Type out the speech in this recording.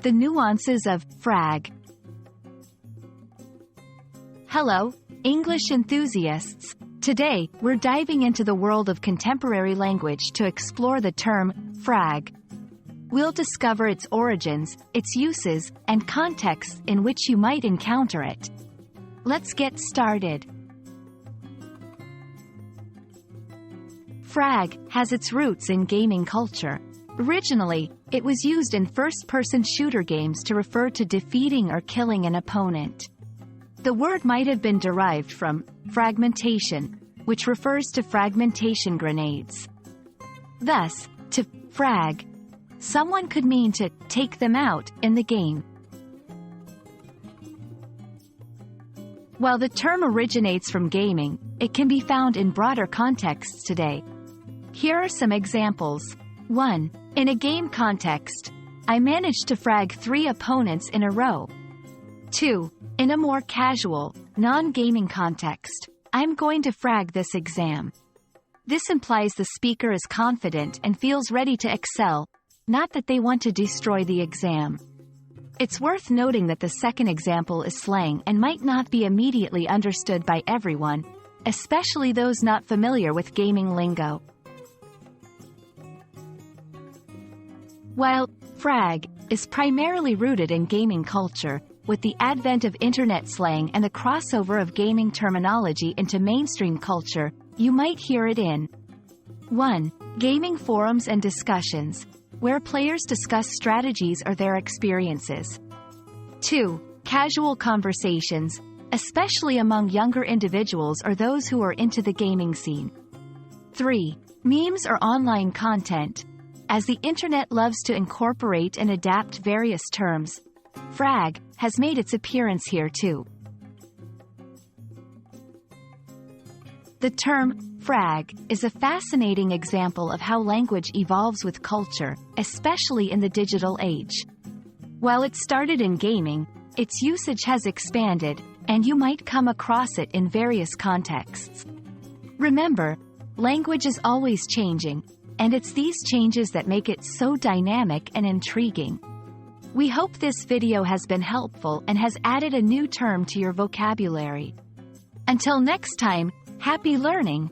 The Nuances of Frag. Hello, English enthusiasts. Today, we're diving into the world of contemporary language to explore the term frag. We'll discover its origins, its uses, and contexts in which you might encounter it. Let's get started. Frag has its roots in gaming culture. Originally, it was used in first-person shooter games to refer to defeating or killing an opponent. The word might have been derived from fragmentation, which refers to fragmentation grenades. Thus, to frag, someone could mean to take them out in the game. While the term originates from gaming, it can be found in broader contexts today. Here are some examples. 1. In a game context, I managed to frag 3 opponents in a row. 2. In a more casual, non-gaming context, I'm going to frag this exam. This implies the speaker is confident and feels ready to excel, not that they want to destroy the exam. It's worth noting that the second example is slang and might not be immediately understood by everyone, especially those not familiar with gaming lingo. While frag is primarily rooted in gaming culture, with the advent of internet slang and the crossover of gaming terminology into mainstream culture, you might hear it in 1. Gaming forums and discussions, where players discuss strategies or their experiences. 2. Casual conversations, especially among younger individuals or those who are into the gaming scene. 3. Memes or online content. As the internet loves to incorporate and adapt various terms, frag has made its appearance here too. The term frag is a fascinating example of how language evolves with culture, especially in the digital age. While it started in gaming, its usage has expanded, and you might come across it in various contexts. Remember, language is always changing, and it's these changes that make it so dynamic and intriguing. We hope this video has been helpful and has added a new term to your vocabulary. Until next time, happy learning!